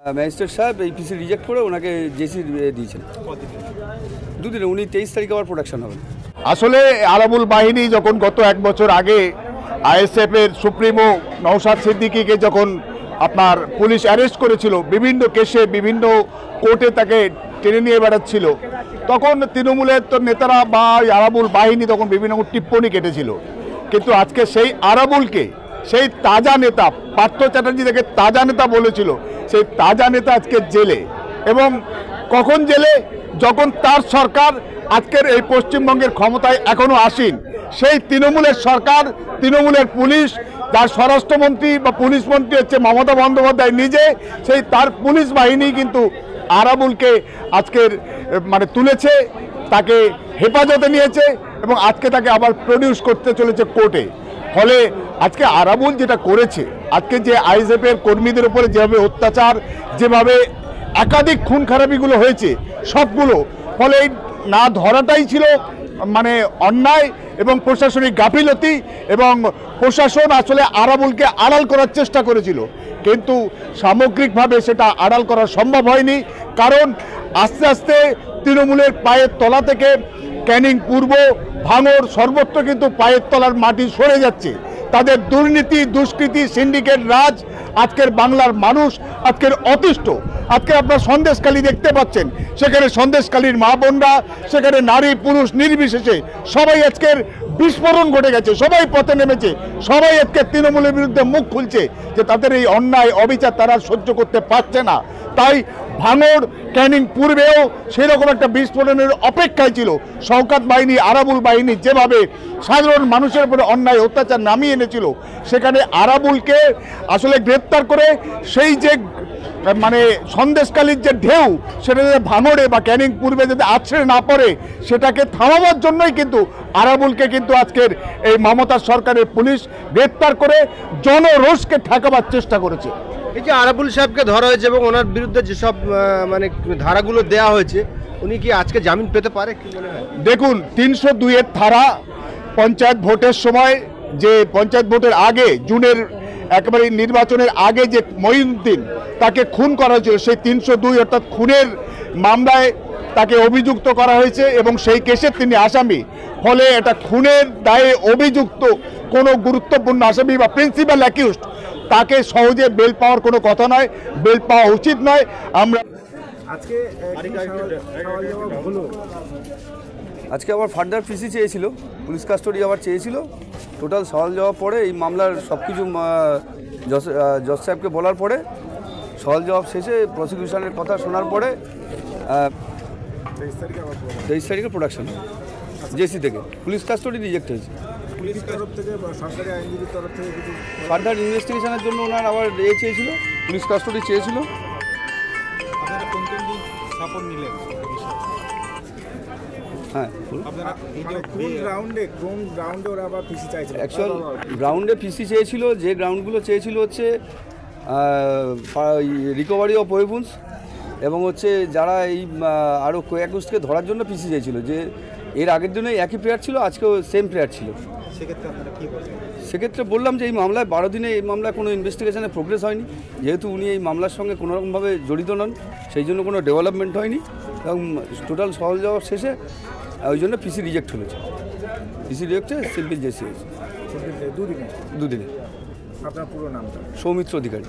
Magistrate সাহেব এই পিসি reject করে ওনাকে জেসি দিয়েছেন দুদিনে। উনি 23 তারিখে আবার প্রোডাকশন হবেন। আসলে আরাবুল বাহিনী যখন গত 1 বছর আগে আইএসএফ এর সুপ্রিমো নওশাদ সিদ্দিকীকে যখন আপনার পুলিশ অ্যারেস্ট করেছিল, বিভিন্ন কেসে বিভিন্ন কোর্টে তাকে টেনে নিয়ে বেড়াচ্ছিল, তখন তৃণমূলের তো নেতারা বা আরাবুল বাহিনী তখন বিভিন্ন টিপ্পণী কেটেছিল। কিন্তু আজকে সেই আরাবুলকে, সেই তাজা নেতা, পার্থ চ্যাটার্জি তাকে তাজা নেতা বলেছিল, সেই তাজা নেতা আজকে জেলে। এবং কখন জেলে? যখন তার সরকার আজকের এই পশ্চিমবঙ্গের ক্ষমতায় এখনো আসেন, সেই তৃণমূলের সরকার, তৃণমূলের পুলিশ, যার স্বরাষ্ট্রমন্ত্রী বা পুলিশ মন্ত্রী হচ্ছে মমতা বন্দ্যোপাধ্যায় নিজে, সেই তার পুলিশ বাহিনী কিন্তু আরাবুলকে আজকের তুলেছে, তাকে হেফাজতে নিয়েছে এবং আজকে তাকে আবার প্রডিউস করতে চলেছে কোর্টে। ফলে আজকে আরাবুল যেটা করেছে, আজকে যে আইএসএফ এর কর্মীদের উপরে যেভাবে অত্যাচার, যেভাবে একাধিক খুন খারাপিগুলো হয়েছে সবগুলো, ফলে না ধরাটাই ছিল অন্যায় এবং প্রশাসনিক গাফিলতি, এবং প্রশাসন আসলে আরাবুলকে আড়াল করার চেষ্টা করেছিল, কিন্তু সামগ্রিকভাবে সেটা আড়াল করা সম্ভব হয়নি। কারণ আস্তে আস্তে তৃণমূলের পায়ের তলা থেকে ক্যানিং পূর্ব, ভাঙড় সর্বত্র কিন্তু পায়ের তলার মাটি সরে যাচ্ছে। তাদের দুর্নীতি, দুষ্কৃতি, সিন্ডিকেট রাজ আজকের বাংলার মানুষ আজকের অতিষ্ঠ। আজকে আপনারা সন্দেশখালী দেখতে পাচ্ছেন, সেখানে সন্দেশখালীর মা বোনরা, সেখানে নারী পুরুষ নির্বিশেষে সবাই আজকের বিস্ফোরণ ঘটে গেছে, সবাই পথে নেমেছে, সবাই আজকে তৃণমূলের বিরুদ্ধে মুখ খুলছে যে তাদের এই অন্যায় অবিচার তারা সহ্য করতে পারছে না। তাই ভাঙড়, ক্যানিং পূর্বেও সেরকম একটা বিস্ফোরণের অপেক্ষায় ছিল। শওকত বাহিনী, আরাবুল বাহিনী যেভাবে সাধারণ মানুষের উপরে অন্যায় অত্যাচার নামিয়ে এনেছিল, সেখানে আরাবুলকে আসলে গ্রেপ্তার করে সেই যে সন্দেশকালীর যে ঢেউ, সেটা যাতে ভাঙড়ে বা ক্যানিং পূর্বে যাতে আছড়ে না পড়ে, সেটাকে থামাবার জন্যই কিন্তু আরাবুলকে কিন্তু আজকের এই মমতা সরকারের পুলিশ গ্রেপ্তার করে জনরোষকে ঠেকাবার চেষ্টা করেছে। এই যে আরাবুল সাহেবকে ধরা হয়েছে এবং ওনার বিরুদ্ধে যেসব ধারাগুলো দেয়া হয়েছে, উনি কি আজকে জামিন পেতে পারে কি মনে হয়? দেখুন, 302-এর ধারা পঞ্চায়েত ভোটের সময়, যে পঞ্চায়েত ভোটের আগে, জুনের একেবারে নির্বাচনের আগে যে মঈনুদ্দিন তাকে খুন করা হয়েছিল, সেই 302 অর্থাৎ খুনের মামলায় তাকে অভিযুক্ত করা হয়েছে এবং সেই কেসের তিনি আসামি। ফলে এটা খুনের দায়ে অভিযুক্ত কোনো গুরুত্বপূর্ণ আসামি বা প্রিন্সিপাল অ্যাকিউজড, তাকে সহজে বেল পাওয়ার কোনো কথা নয়, বেল পাওয়া উচিত নয়। আমরা আজকে আবার ফার্দার পিসি চেয়েছিল, পুলিশ কাস্টডি আবার চেয়েছিল। টোটাল সওয়াল জবাব পরে এই মামলার সব কিছু জজ সাহেবকে বলার পরে, সওয়াল জবাব শেষে প্রসিকিউশনের কথা শোনার পরে 23 তারিখে প্রোডাকশন জেসি থেকে। পুলিশ কাস্টডি রিজেক্ট হয়েছে। ফার্দার ইনভেস্টিগেশনের জন্য ওনার আবার চেয়েছিল, পুলিশ কাস্টডি চেয়েছিল। হ্যাঁ, অ্যাকচুয়াল গ্রাউন্ডে পিসি চেয়েছিল। যে গ্রাউন্ডগুলো চেয়েছিল হচ্ছে রিকভারি অফ ওয়েপন্স এবং হচ্ছে যারা এই আরও কয়েকজনকে ধরার জন্য পিসি চেয়েছিল, যে এর আগের দিনে একই প্লেয়ার ছিল, আজকেও সেম প্লেয়ার ছিল। সেক্ষেত্রে বললাম যে এই মামলায় 12 দিনে এই মামলায় কোনো ইনভেস্টিগেশনে প্রোগ্রেস হয়নি, যেহেতু উনি এই মামলার সঙ্গে কোনোরকমভাবে জড়িত নন, সেই জন্য কোনো ডেভেলপমেন্ট হয়নি এবং টোটাল সওয়াল জবাব শেষে ওই জন্য পিসি রিজেক্ট হয়েছে। পিসি রিজেক্ট হয়ে সিম্পল জেসি হয়েছে দুদিনে। আপনার পুরো নামটা? সৌমিত্র অধিকারী।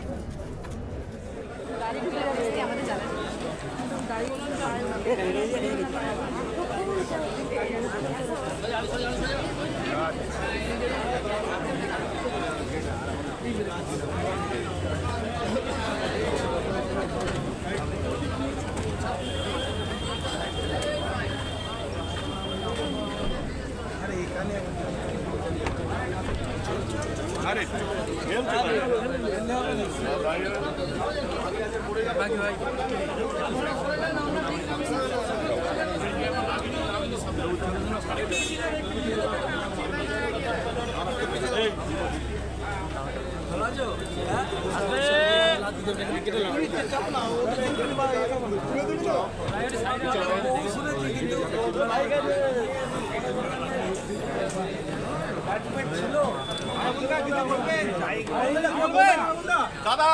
দাদা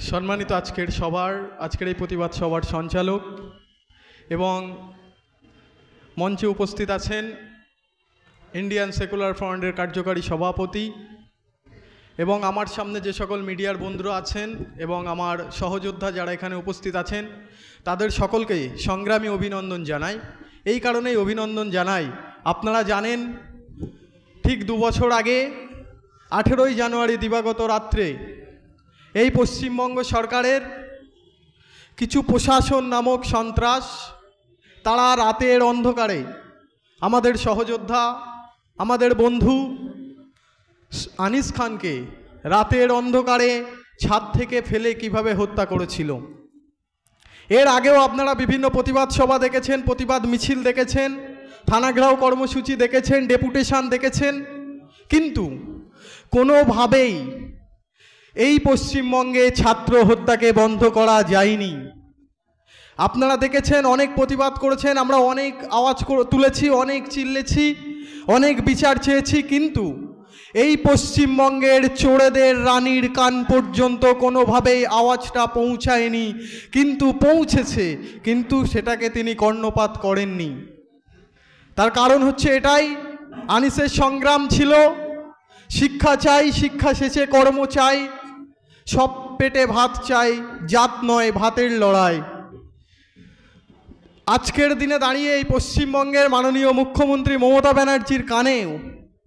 সম্মানিত আজকের এই প্রতিবাদ সভার সঞ্চালক এবং মঞ্চে উপস্থিত আছেন ইন্ডিয়ান সেকুলার ফ্রন্টের কার্যকারী সভাপতি এবং আমার সামনে যে সকল মিডিয়ার বন্ধুরা আছেন এবং আমার সহযোদ্ধা যারা এখানে উপস্থিত আছেন তাদের সকলকেই সংগ্রামী অভিনন্দন জানাই। এই কারণেই অভিনন্দন জানাই, আপনারা জানেন ঠিক 2 বছর আগে 18ই জানুয়ারি দিবাগত রাত্রে এই পশ্চিমবঙ্গ সরকারের কিছু প্রশাসন নামক সন্ত্রাস তারা রাতের অন্ধকারে আমাদের সহযোদ্ধা আমাদের বন্ধু আনিস খানকে রাতের অন্ধকারে ছাদ থেকে ফেলে কিভাবে হত্যা করেছিল। এর আগেও আপনারা বিভিন্ন প্রতিবাদ সভা দেখেছেন, প্রতিবাদ মিছিল দেখেছেন, থানাঘেরাও কর্মসূচি দেখেছেন, ডেপুটেশন দেখেছেন, কিন্তু কোনোভাবেই এই পশ্চিমবঙ্গে ছাত্র হত্যাকে বন্ধ করা যায়নি। আপনারা দেখেছেন অনেক প্রতিবাদ করেছেন, আমরা অনেক আওয়াজ তুলেছি, অনেক চিল্লেছি, অনেক বিচার চেয়েছি, কিন্তু এই পশ্চিমবঙ্গের চোরেদের রানীর কান পর্যন্ত কোনোভাবেই আওয়াজটা পৌঁছায়নি, কিন্তু পৌঁছেছে, কিন্তু সেটাকে তিনি কর্ণপাত করেননি। তার কারণ হচ্ছে এটাই, আনিসের সংগ্রাম ছিল শিক্ষা চাই, শিক্ষা শেষে কর্ম চাই, সব পেটে ভাত চাই, জাত নয় ভাতের লড়াই। আজকের দিনে দাঁড়িয়ে এই পশ্চিমবঙ্গের মাননীয় মুখ্যমন্ত্রী মমতা ব্যানার্জির কানেও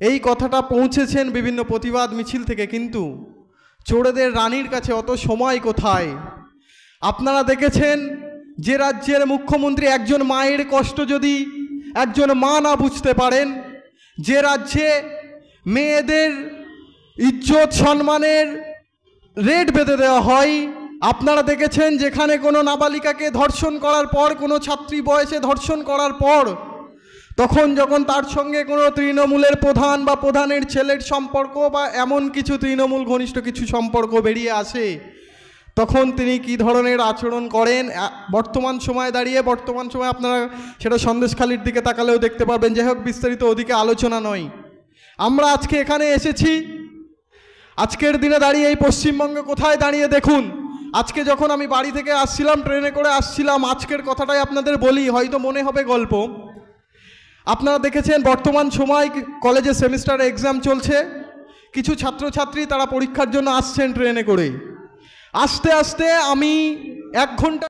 এই কথাটা পৌঁছেছেন বিভিন্ন প্রতিবাদ মিছিল থেকে, কিন্তু চোরেদের রানীর কাছে অত সময় কোথায়? আপনারা দেখেছেন যে রাজ্যের মুখ্যমন্ত্রী একজন মায়ের কষ্ট যদি একজন মা না বুঝতে পারেন, যে রাজ্যে মেয়েদের ইজ্জত সম্মানের রেট বেঁধে দেওয়া হয়, আপনারা দেখেছেন যেখানে কোনো নাবালিকাকে ধর্ষণ করার পর, কোনো ছাত্রী বয়সে ধর্ষণ করার পর, তখন যখন তার সঙ্গে কোনো তৃণমূলের প্রধান বা প্রধানের ছেলের সম্পর্ক বা এমন কিছু তৃণমূল ঘনিষ্ঠ কিছু সম্পর্ক বেরিয়ে আসে, তখন তিনি কি ধরনের আচরণ করেন বর্তমান সময়ে দাঁড়িয়ে, বর্তমান সময়ে আপনারা সেটা সন্দেশখালির দিকে তাকালেও দেখতে পারবেন। যাই হোক, বিস্তারিত ওদিকে আলোচনা নয়। আমরা আজকে এখানে এসেছি, আজকের দিনে দাঁড়িয়ে এই পশ্চিমবঙ্গে কোথায় দাঁড়িয়ে দেখুন, আজকে যখন আমি বাড়ি থেকে আসছিলাম, ট্রেনে করে আসছিলাম, আজকের কথাটাই আপনাদের বলি, হয়তো মনে হবে গল্প। আপনারা দেখেছেন বর্তমান সময় কলেজে সেমিস্টার এক্সাম চলছে, কিছু ছাত্রছাত্রী তারা পরীক্ষার জন্য আসছেন ট্রেনে করে। আস্তে আস্তে আমি 1 ঘন্টা